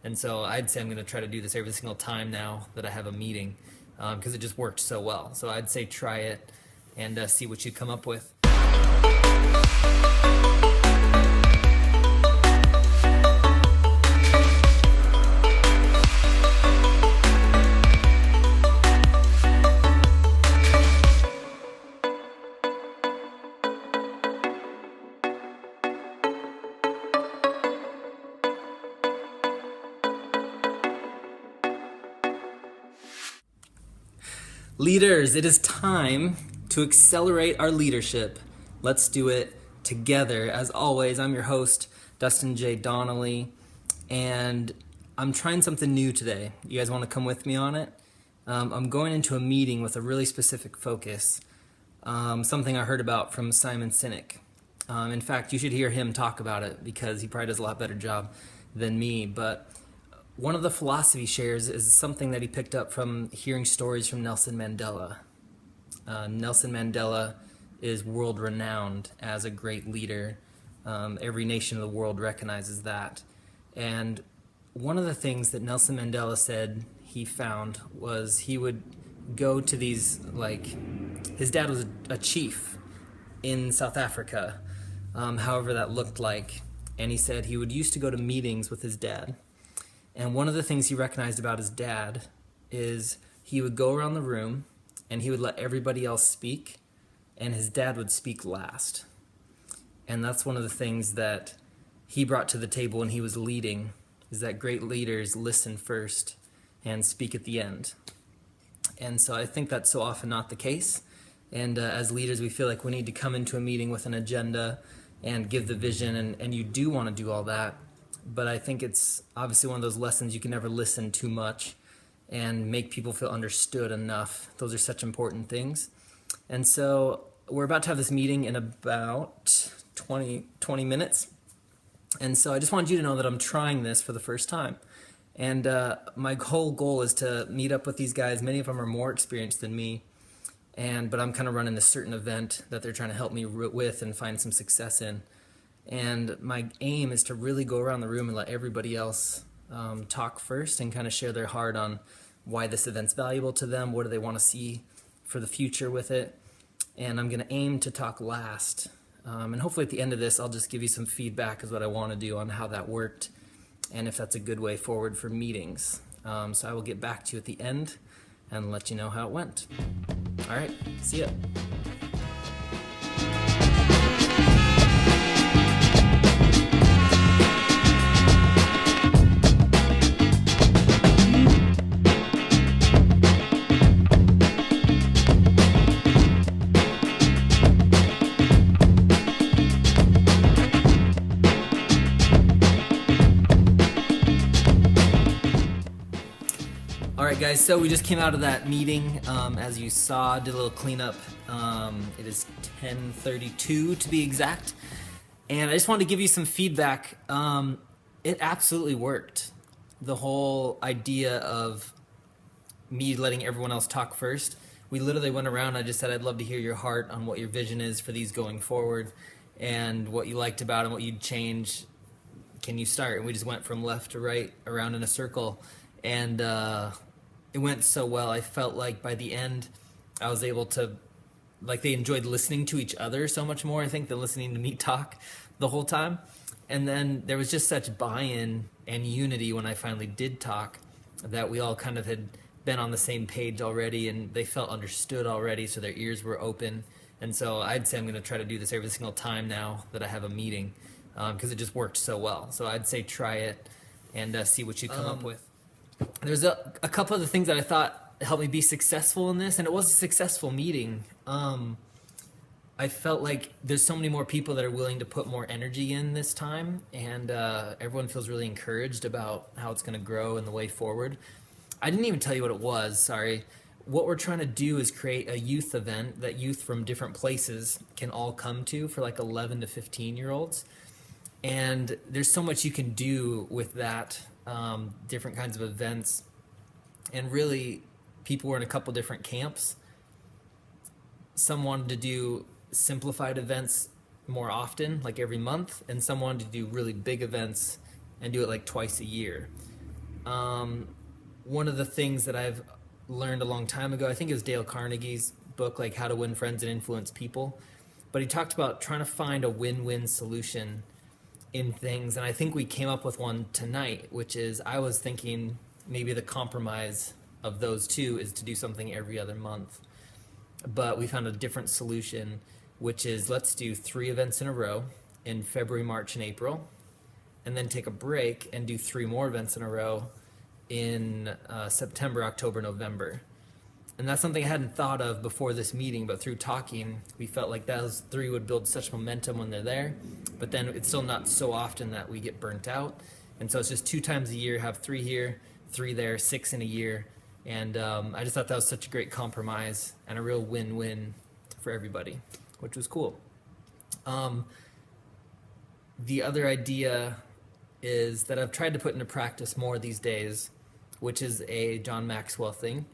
And so I'd say I'm going to try to do this every single time now that I have a meeting, because it just worked so well. So I'd say try it and see what you come up with. Leaders, it is time to accelerate our leadership. Let's do it together. As always, I'm your host, Dustin J. Donnelly, and I'm trying something new today. You guys want to come with me on it? I'm going into a meeting with a really specific focus, something I heard about from Simon Sinek. In fact, you should hear him talk about it because he probably does a lot better job than me, but one of the philosophy shares is something that he picked up from hearing stories from Nelson Mandela. Nelson Mandela is world renowned as a great leader. Every nation of the world recognizes that. And one of the things that Nelson Mandela said he found was he would go to these, his dad was a chief in South Africa, however that looked like. And he said he would used to go to meetings with his dad. And one of the things he recognized about his dad is he would go around the room and he would let everybody else speak, and his dad would speak last. And that's one of the things that he brought to the table when he was leading, is that great leaders listen first and speak at the end. And so I think that's so often not the case. And as leaders, we feel like we need to come into a meeting with an agenda and give the vision, and you do want to do all that. But I think it's obviously one of those lessons you can never listen too much and make people feel understood enough. Those are such important things. And so we're about to have this meeting in about 20 minutes. And so I just wanted you to know that I'm trying this for the first time. And my whole goal is to meet up with these guys. Many of them are more experienced than me. But I'm kind of running this certain event that they're trying to help me with and find some success in. And my aim is to really go around the room and let everybody else talk first and kind of share their heart on why this event's valuable to them, what do they want to see for the future with it. And I'm going to aim to talk last. And hopefully at the end of this, I'll just give you some feedback is what I want to do on how that worked and if that's a good way forward for meetings. So I will get back to you at the end and let you know how it went. All right, see ya. All right, guys, so we just came out of that meeting. As you saw, did a little cleanup. It is 10:32 to be exact. And I just wanted to give you some feedback. It absolutely worked. The whole idea of me letting everyone else talk first. We literally went around, I just said, I'd love to hear your heart on what your vision is for these going forward and what you liked about them, what you'd change. Can you start? And we just went from left to right around in a circle. And it went so well. I felt like by the end, I was able to, they enjoyed listening to each other so much more, I think, than listening to me talk the whole time. And then there was just such buy-in and unity when I finally did talk that we all kind of had been on the same page already and they felt understood already, so their ears were open. And so I'd say I'm going to try to do this every single time now that I have a meeting because it just worked so well. So I'd say try it and see what you come up with. There's a couple of the things that I thought helped me be successful in this, and it was a successful meeting. I felt like there's so many more people that are willing to put more energy in this time, and everyone feels really encouraged about how it's going to grow and the way forward. I didn't even tell you what it was, sorry. What we're trying to do is create a youth event that youth from different places can all come to for 11 to 15-year-olds. And there's so much you can do with that. Different kinds of events, and really people were in a couple different camps. Some wanted to do simplified events more often, like every month, and some wanted to do really big events and do it twice a year. One of the things that I've learned a long time ago, I think it was Dale Carnegie's book, like How to Win Friends and Influence People. But he talked about trying to find a win-win solution in things. And I think we came up with one tonight, which is I was thinking maybe the compromise of those two is to do something every other month. But we found a different solution, which is let's do 3 events in a row in February, March, and April, and then take a break and do 3 more events in a row in September, October, November. And that's something I hadn't thought of before this meeting, but through talking, we felt like those 3 would build such momentum when they're there. But then it's still not so often that we get burnt out. And so it's just 2 times a year, have 3 here, 3 there, 6 in a year. And I just thought that was such a great compromise and a real win-win for everybody, which was cool. The other idea is that I've tried to put into practice more these days, which is a John Maxwell thing,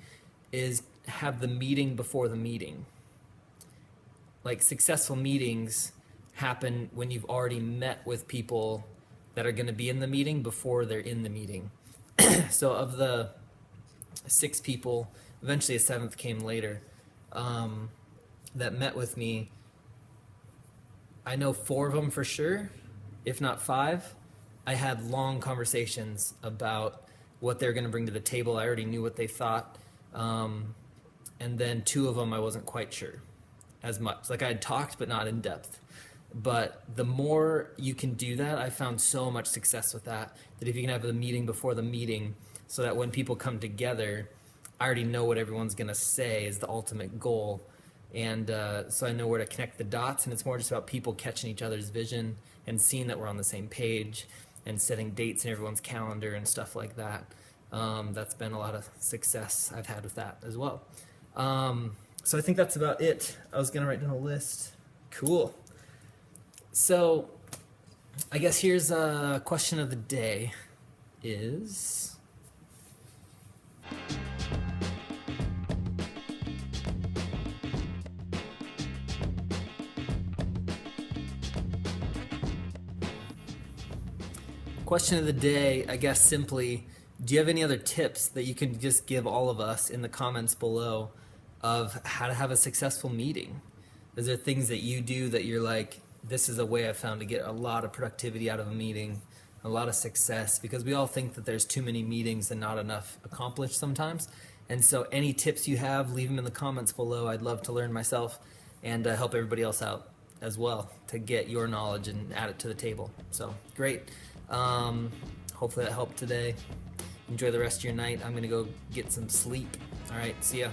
is have the meeting before the meeting. Like successful meetings happen when you've already met with people that are going to be in the meeting before they're in the meeting. So of the 6 people, eventually a 7th came later, that met with me, I know 4 of them for sure, if not 5. I had long conversations about what they're going to bring to the table. I already knew what they thought. And then 2 of them I wasn't quite sure as much. Like I had talked, but not in depth. But the more you can do that, I found so much success with that if you can have the meeting before the meeting, so that when people come together, I already know what everyone's going to say is the ultimate goal. And so I know where to connect the dots, and it's more just about people catching each other's vision and seeing that we're on the same page and setting dates in everyone's calendar and stuff like that. That's been a lot of success I've had with that as well. So I think that's about it. I was going to write down a list. Cool. So I guess here's a question of the day is... Question of the day, I guess simply, do you have any other tips that you can just give all of us in the comments below of how to have a successful meeting? Is there things that you do that you're like, this is a way I've found to get a lot of productivity out of a meeting, a lot of success? Because we all think that there's too many meetings and not enough accomplished sometimes. And so any tips you have, leave them in the comments below. I'd love to learn myself and help everybody else out as well to get your knowledge and add it to the table. So great. Hopefully that helped today. Enjoy the rest of your night. I'm going to go get some sleep. All right, see ya.